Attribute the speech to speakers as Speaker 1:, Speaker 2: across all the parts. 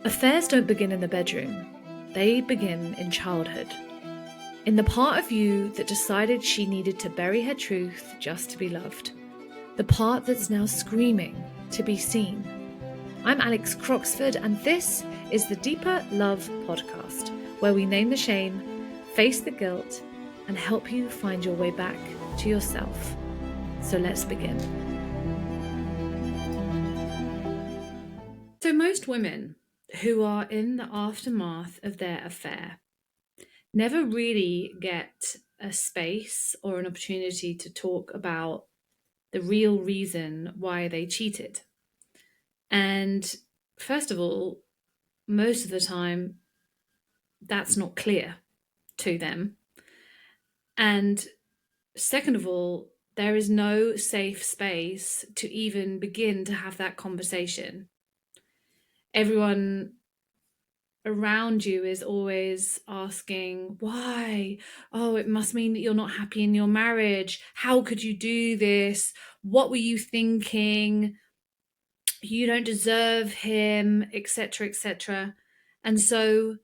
Speaker 1: Affairs don't begin in the bedroom, they begin in childhood. In the part of you that decided she needed to bury her truth just to be loved. The part that's now screaming to be seen. I'm Alex Croxford, and this is the Deeper Love podcast, where we name the shame, face the guilt, and help you find your way back to yourself. So let's begin. So most women who are in the aftermath of their affair never really get a space or an opportunity to talk about the real reason why they cheated. And first of all, most of the time, that's not clear to them. And second of all, there is no safe space to even begin to have that conversation. Everyone around you is always asking, why? Oh, it must mean that you're not happy in your marriage. How could you do this? What were you thinking? You don't deserve him, etc., etc. And so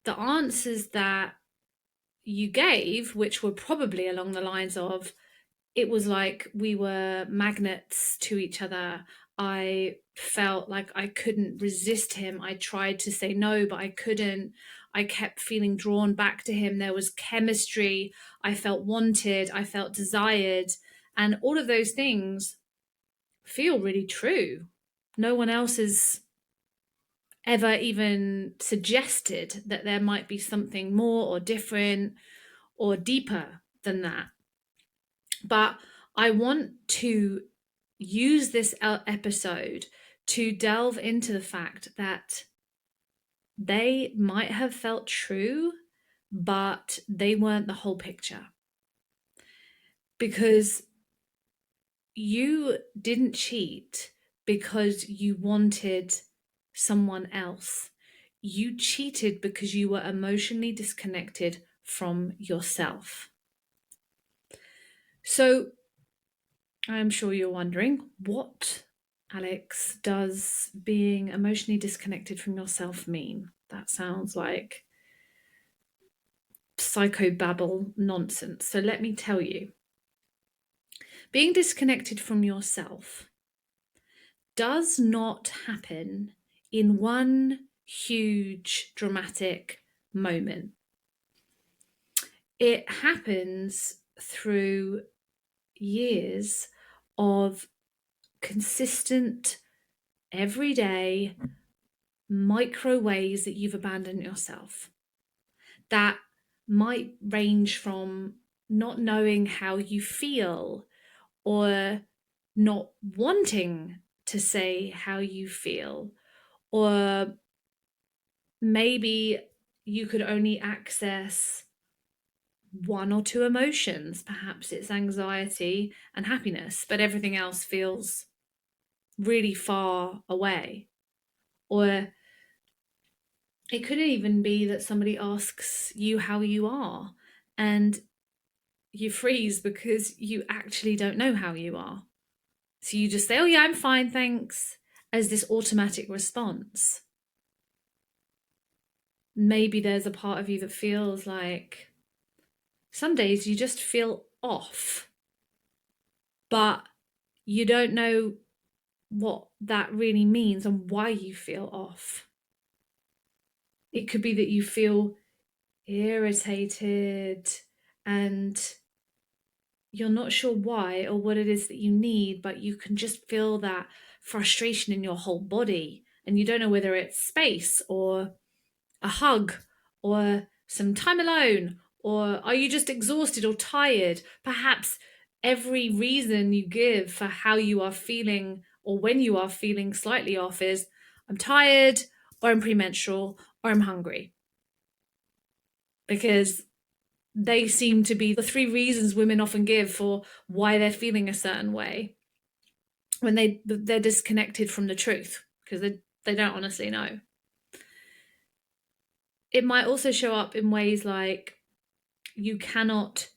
Speaker 1: the answers that you gave, which were probably along the lines of, it was like we were magnets to each other. I felt like I couldn't resist him. I tried to say no, but I couldn't. I kept feeling drawn back to him. There was chemistry. I felt wanted. I felt desired. And all of those things feel really true. No one else has ever even suggested that there might be something more or different or deeper than that. But I want to use this episode to delve into the fact that they might have felt true, but they weren't the whole picture. Because you didn't cheat because you wanted someone else. You cheated because you were emotionally disconnected from yourself. So I'm sure you're wondering, what, Alex, does being emotionally disconnected from yourself mean? That sounds like psychobabble nonsense. So let me tell you. Being disconnected from yourself does not happen in one huge dramatic moment. It happens through years of consistent, everyday micro ways that you've abandoned yourself. That might range from not knowing how you feel or not wanting to say how you feel, or maybe you could only access one or two emotions. Perhaps it's anxiety and happiness, but everything else feels really far away. Or it could even be that somebody asks you how you are and you freeze because you actually don't know how you are. So you just say, oh yeah, I'm fine, thanks, as this automatic response. Maybe there's a part of you that feels like some days you just feel off, but you don't know what that really means and why you feel off. It could be that you feel irritated and you're not sure why or what it is that you need, but you can just feel that frustration in your whole body, and you don't know whether it's space or a hug or some time alone, or are you just exhausted or tired? Perhaps every reason you give for how you are feeling or when you are feeling slightly off is I'm tired, or I'm premenstrual, or I'm hungry. Because they seem to be the three reasons women often give for why they're feeling a certain way when they're disconnected from the truth, because they don't honestly know. It might also show up in ways like you cannot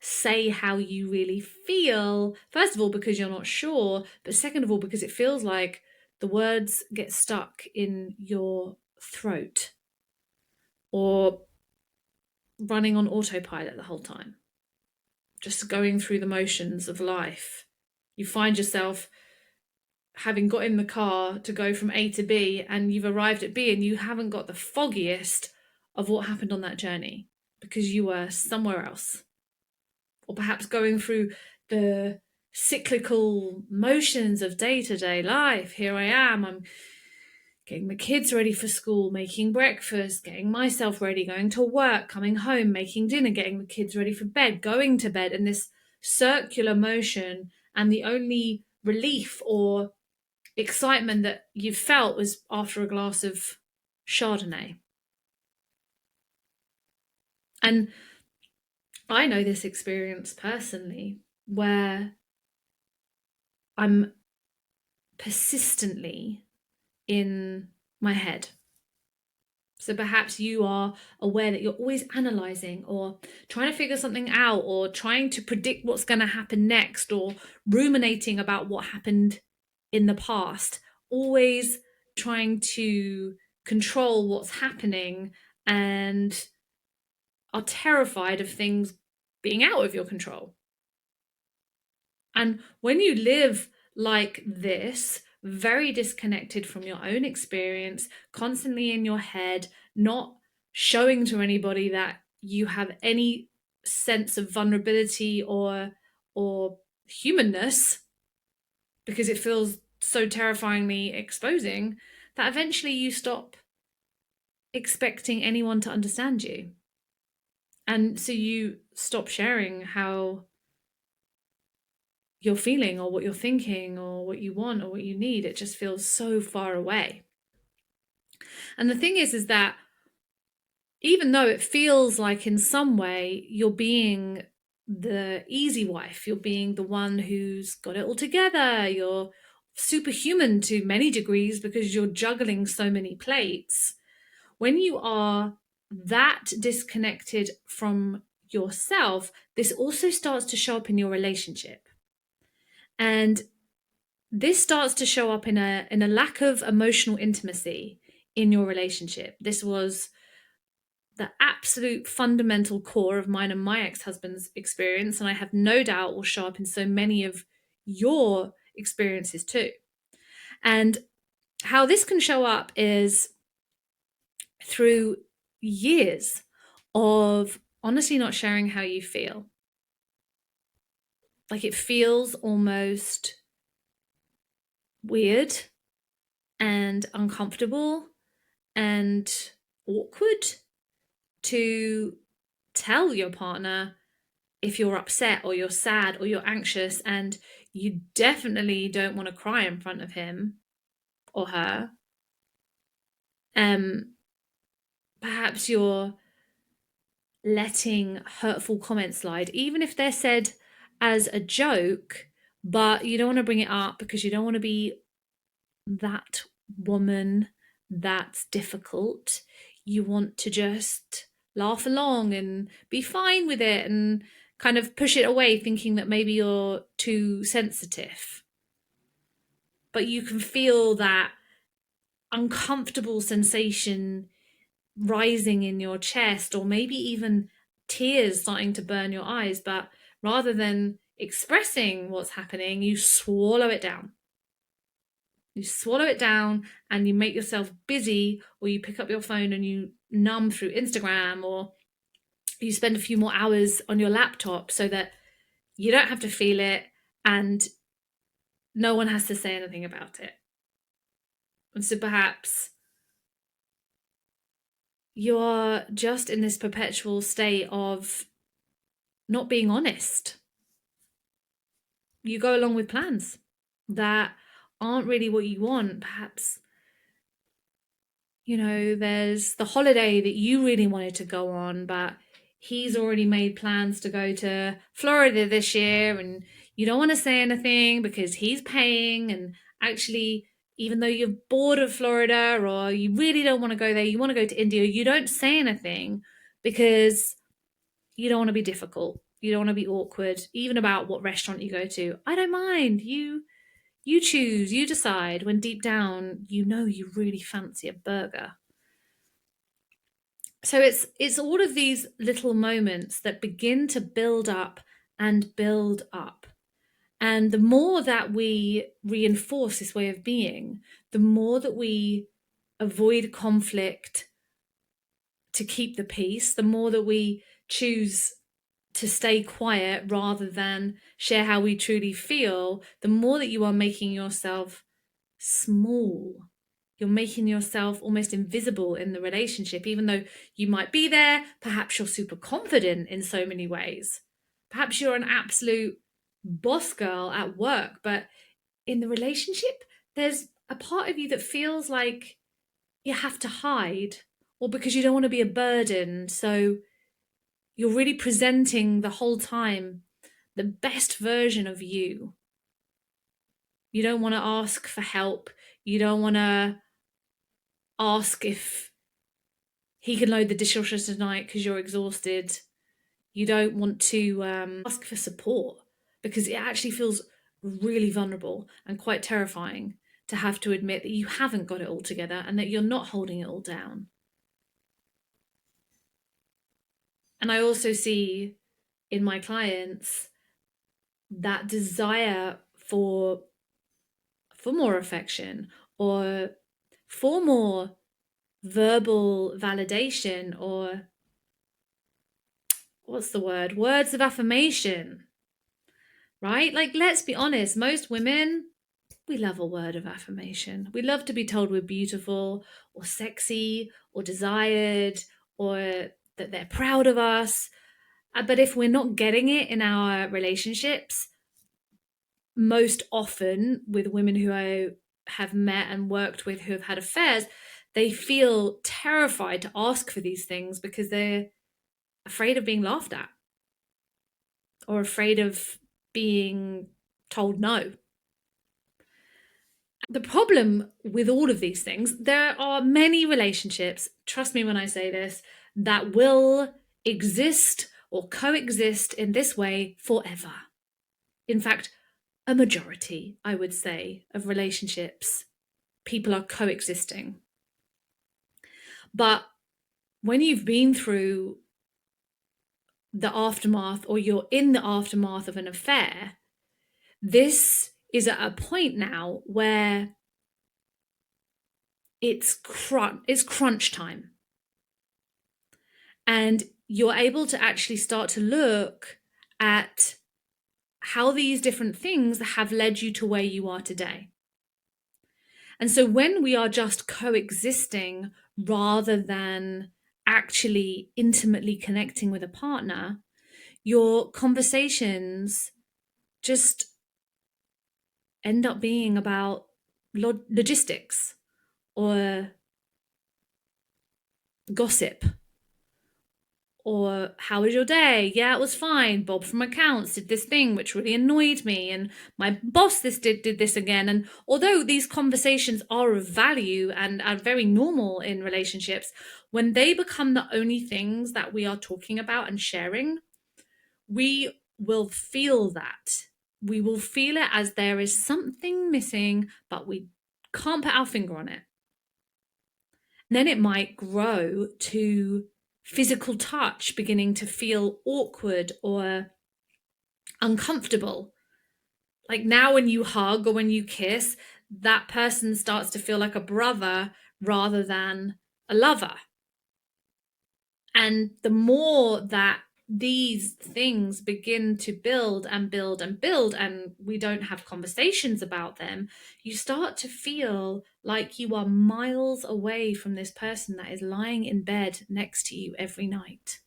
Speaker 1: say how you really feel, first of all because you're not sure, but second of all because it feels like the words get stuck in your throat or running on autopilot the whole time, just going through the motions of life. You find yourself having got in the car to go from A to B, and you've arrived at B and you haven't got the foggiest of what happened on that journey because you were somewhere else. Or perhaps going through the cyclical motions of day-to-day life. Here I am, I'm getting the kids ready for school, making breakfast, getting myself ready, going to work, coming home, making dinner, getting the kids ready for bed, going to bed, and this circular motion. And the only relief or excitement that you felt was after a glass of Chardonnay. And I know this experience personally, where I'm persistently in my head. So perhaps you are aware that you're always analyzing or trying to figure something out or trying to predict what's going to happen next or ruminating about what happened in the past, always trying to control what's happening and are terrified of things being out of your control. And when you live like this, very disconnected from your own experience, constantly in your head, not showing to anybody that you have any sense of vulnerability or humanness, because it feels so terrifyingly exposing, that eventually you stop expecting anyone to understand you. And so you stop sharing how you're feeling or what you're thinking or what you want or what you need. It just feels so far away. And the thing is that even though it feels like in some way you're being the easy wife, you're being the one who's got it all together, you're superhuman to many degrees because you're juggling so many plates, when you are that disconnected from yourself, this also starts to show up in your relationship. And this starts to show up in a lack of emotional intimacy in your relationship. This was the absolute fundamental core of mine and my ex-husband's experience, and I have no doubt will show up in so many of your experiences too. And how this can show up is through years of honestly not sharing how you feel. Like it feels almost weird and uncomfortable and awkward to tell your partner if you're upset or you're sad or you're anxious, and you definitely don't want to cry in front of him or her. Perhaps you're letting hurtful comments slide, even if they're said as a joke, but you don't want to bring it up because you don't want to be that woman that's difficult. You want to just laugh along and be fine with it and kind of push it away, thinking that maybe you're too sensitive. But you can feel that uncomfortable sensation rising in your chest, or maybe even tears starting to burn your eyes. But rather than expressing what's happening, you swallow it down. You swallow it down and you make yourself busy, or you pick up your phone and you numb through Instagram, or you spend a few more hours on your laptop so that you don't have to feel it and no one has to say anything about it. And so perhaps you're just in this perpetual state of not being honest. You go along with plans that aren't really what you want. Perhaps, there's the holiday that you really wanted to go on, but he's already made plans to go to Florida this year, and you don't want to say anything because he's paying. And actually, even though you're bored of Florida or you really don't want to go there, you want to go to India, you don't say anything because you don't want to be difficult. You don't want to be awkward, even about what restaurant you go to. I don't mind. You choose, you decide, when deep down you know you really fancy a burger. So it's all of these little moments that begin to build up and build up. And the more that we reinforce this way of being, the more that we avoid conflict to keep the peace, the more that we choose to stay quiet rather than share how we truly feel, the more that you are making yourself small. You're making yourself almost invisible in the relationship, even though you might be there. Perhaps you're super confident in so many ways. Perhaps you're an absolute boss girl at work, but in the relationship, there's a part of you that feels like you have to hide, or because you don't want to be a burden. So you're really presenting the whole time the best version of you. You don't want to ask for help. You don't want to ask if he can load the dishwasher tonight because you're exhausted. You don't want to ask for support because it actually feels really vulnerable and quite terrifying to have to admit that you haven't got it all together and that you're not holding it all down. And I also see in my clients that desire for more affection or for more verbal validation, or what's the word? Words of affirmation, right? Like, let's be honest, most women, we love a word of affirmation. We love to be told we're beautiful or sexy or desired or that they're proud of us. But if we're not getting it in our relationships, most often with women who I have met and worked with who have had affairs, they feel terrified to ask for these things because they're afraid of being laughed at or afraid of being told no. The problem with all of these things, there are many relationships, trust me when I say this, that will exist or coexist in this way forever. In fact, a majority, I would say, of relationships, people are coexisting. But when you've been through the aftermath or you're in the aftermath of an affair, this is at a point now where it's crunch time. And you're able to actually start to look at how these different things have led you to where you are today. And so when we are just coexisting rather than actually intimately connecting with a partner, your conversations just end up being about logistics or gossip. Or how was your day? Yeah, it was fine. Bob from accounts did this thing which really annoyed me, and my boss did this again. And although these conversations are of value and are very normal in relationships, when they become the only things that we are talking about and sharing, we will feel that. We will feel it as there is something missing, but we can't put our finger on it. And then it might grow to physical touch beginning to feel awkward or uncomfortable. Like now, when you hug or when you kiss, that person starts to feel like a brother rather than a lover. And the more that these things begin to build and build and build, and we don't have conversations about them, you start to feel like you are miles away from this person that is lying in bed next to you every night.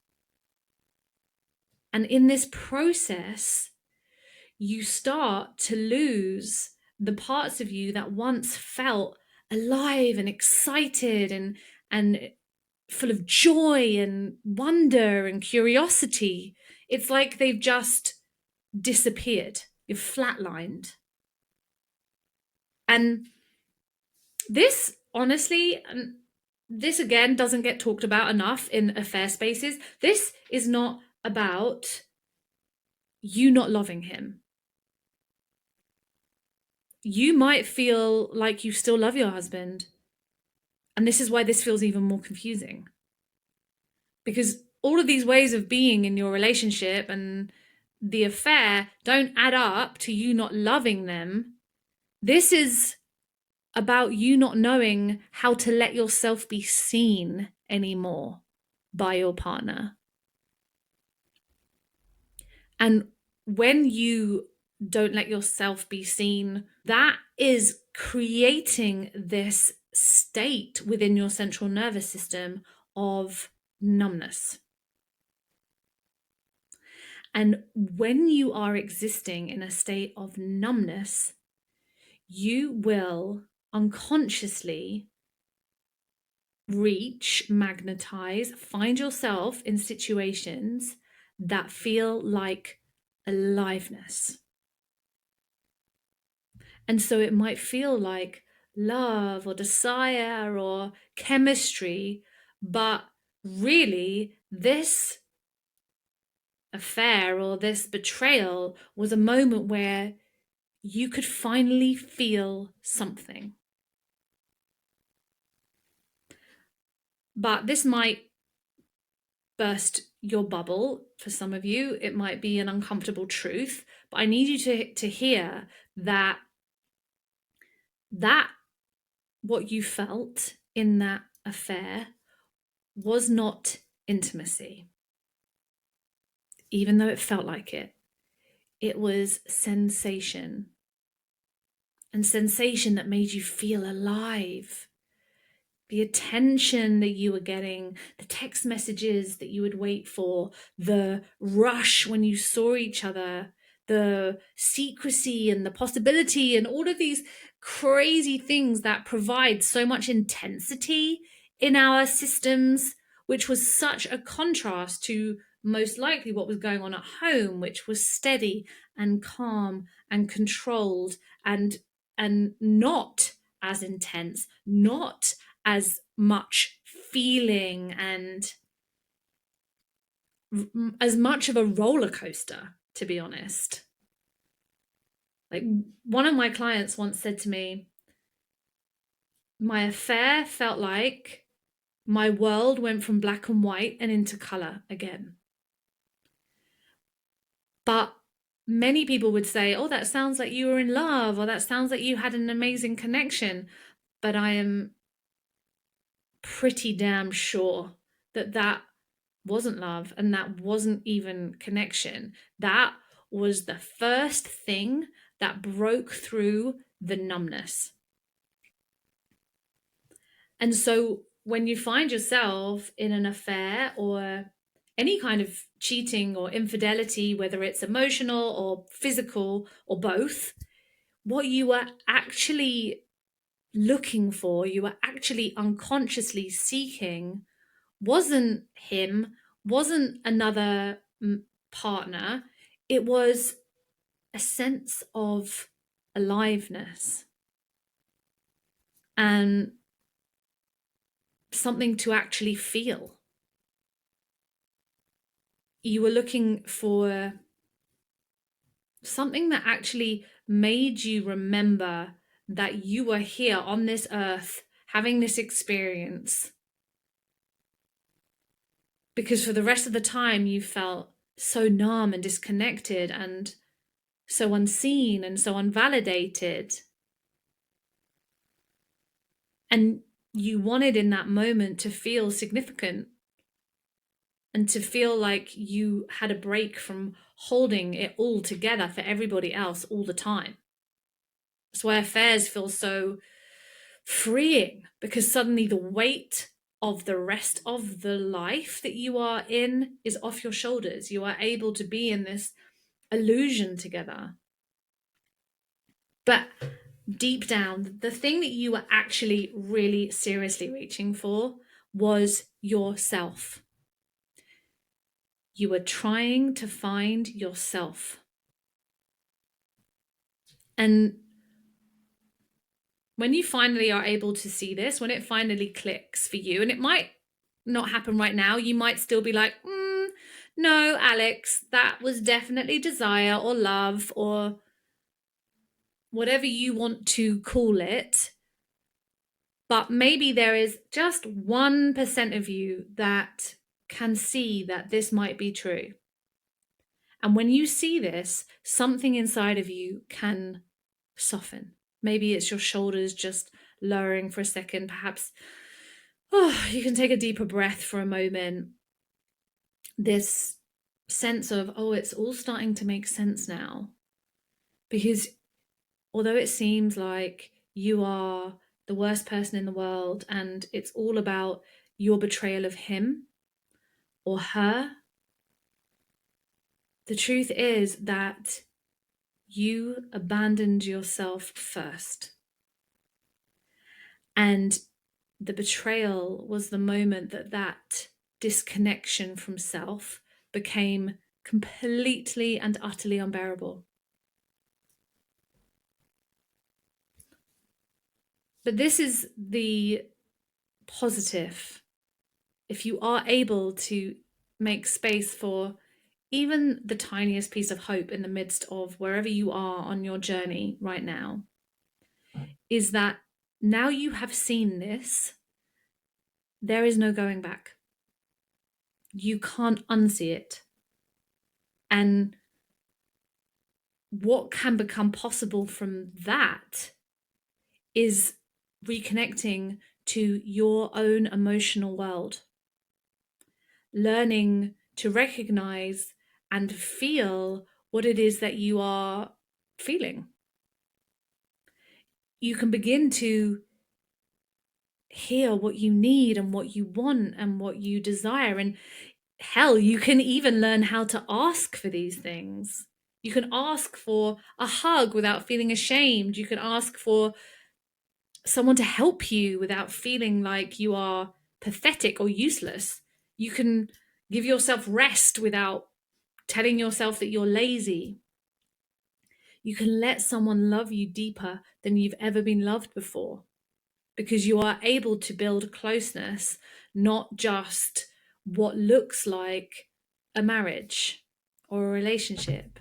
Speaker 1: And in this process, you start to lose the parts of you that once felt alive and excited and full of joy and wonder and curiosity. It's like they've just disappeared. You've flatlined. And this, honestly, and this again doesn't get talked about enough in affair spaces. This is not about you not loving him. You might feel like you still love your husband. And this is why this feels even more confusing. because all of these ways of being in your relationship and the affair don't add up to you not loving them. This is about you not knowing how to let yourself be seen anymore by your partner. And when you don't let yourself be seen, that is creating this state within your central nervous system of numbness. And when you are existing in a state of numbness, you will unconsciously reach, magnetize, find yourself in situations that feel like aliveness. And so it might feel like love or desire or chemistry, but really, this affair or this betrayal was a moment where you could finally feel something. But this might burst your bubble for some of you. It might be an uncomfortable truth, but I need you to hear that what you felt in that affair was not intimacy. Even though it felt like it, it was sensation. And sensation that made you feel alive. The attention that you were getting, the text messages that you would wait for, the rush when you saw each other, the secrecy and the possibility, and all of these crazy things that provide so much intensity in our systems, which was such a contrast to most likely what was going on at home, which was steady and calm and controlled and not as intense, not as much feeling and as much of a roller coaster, to be honest. Like, one of my clients once said to me, my affair felt like my world went from black and white and into color again. But many people would say, oh, that sounds like you were in love, or that sounds like you had an amazing connection. But I am pretty damn sure that that wasn't love and that wasn't even connection. That was the first thing that broke through the numbness. And so when you find yourself in an affair or any kind of cheating or infidelity, whether it's emotional or physical or both, what you are actually looking for, you are actually unconsciously seeking, wasn't him, wasn't another partner. It was a sense of aliveness and something to actually feel. You were looking for something that actually made you remember that you were here on this earth having this experience. Because for the rest of the time, you felt so numb and disconnected and so unseen and so unvalidated. And you wanted in that moment to feel significant and to feel like you had a break from holding it all together for everybody else all the time. That's why affairs feel so freeing, because suddenly the weight of the rest of the life that you are in is off your shoulders. You are able to be in this illusion together. But deep down, the thing that you were actually really seriously reaching for was yourself. You were trying to find yourself. And when you finally are able to see this, when it finally clicks for you, and it might not happen right now, you might still be like, no, Alex, that was definitely desire or love or whatever you want to call it. But maybe there is just 1% of you that can see that this might be true. And when you see this, something inside of you can soften. Maybe it's your shoulders just lowering for a second. Perhaps you can take a deeper breath for a moment. This sense of, it's all starting to make sense now. Because although it seems like you are the worst person in the world and it's all about your betrayal of him or her, the truth is that you abandoned yourself first. And the betrayal was the moment that disconnection from self became completely and utterly unbearable. But this is the positive. If you are able to make space for even the tiniest piece of hope in the midst of wherever you are on your journey right now, is that now you have seen this, there is no going back. You can't unsee it. And what can become possible from that is reconnecting to your own emotional world, learning to recognize and feel what it is that you are feeling. You can begin to hear what you need and what you want and what you desire. And hell, you can even learn how to ask for these things. You can ask for a hug without feeling ashamed. You can ask for someone to help you without feeling like you are pathetic or useless. You can give yourself rest without telling yourself that you're lazy. You can let someone love you deeper than you've ever been loved before, because you are able to build closeness, not just what looks like a marriage or a relationship.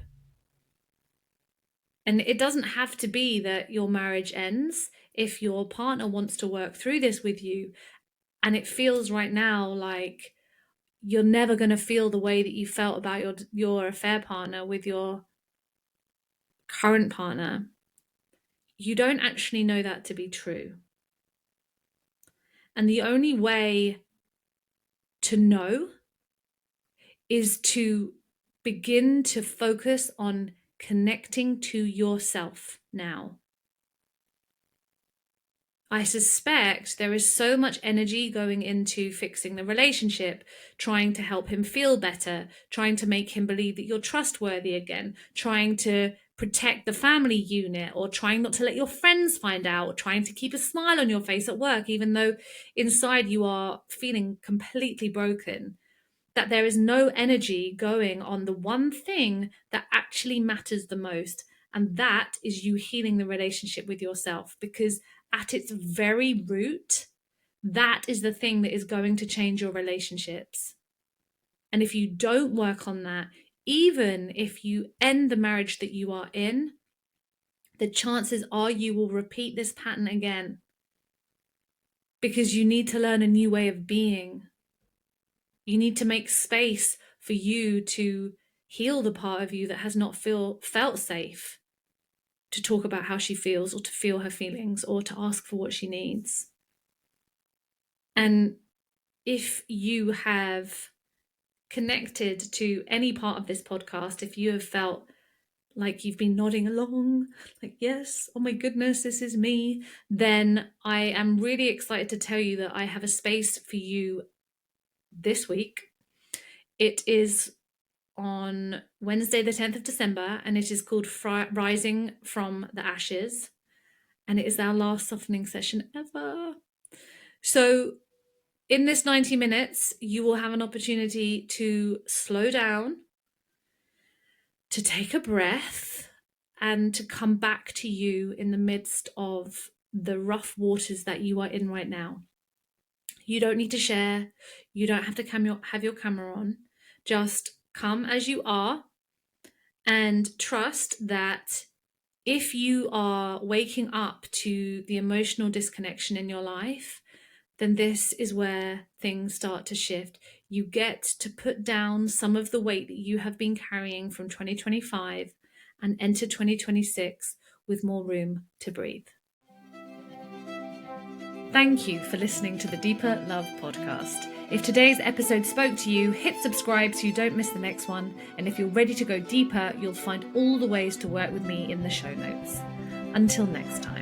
Speaker 1: And it doesn't have to be that your marriage ends. If your partner wants to work through this with you, and it feels right now like you're never going to feel the way that you felt about your affair partner with your current partner, you don't actually know that to be true. And the only way to know is to begin to focus on connecting to yourself now. I suspect there is so much energy going into fixing the relationship, trying to help him feel better, trying to make him believe that you're trustworthy again, trying to protect the family unit, or trying not to let your friends find out, trying to keep a smile on your face at work, even though inside you are feeling completely broken. That there is no energy going on the one thing that actually matters the most, and that is you healing the relationship with yourself. Because at its very root, that is the thing that is going to change your relationships. And if you don't work on that, even if you end the marriage that you are in, the chances are you will repeat this pattern again, because you need to learn a new way of being. You need to make space for you to heal the part of you that has not felt safe to talk about how she feels, or to feel her feelings, or to ask for what she needs. And if you have connected to any part of this podcast, if you have felt like you've been nodding along, like, yes, oh my goodness, this is me, then I am really excited to tell you that I have a space for you this week. It is on Wednesday, the 10th of December, and it is called Rising from the Ashes. And it is our last softening session ever. So in this 90 minutes, you will have an opportunity to slow down, to take a breath, and to come back to you in the midst of the rough waters that you are in right now. You don't need to share. You don't have to have your camera on. Just come as you are, and trust that if you are waking up to the emotional disconnection in your life, then this is where things start to shift. You get to put down some of the weight that you have been carrying from 2025 and enter 2026 with more room to breathe. Thank you for listening to the Deeper Love podcast. If today's episode spoke to you, hit subscribe so you don't miss the next one. And if you're ready to go deeper, you'll find all the ways to work with me in the show notes. Until next time.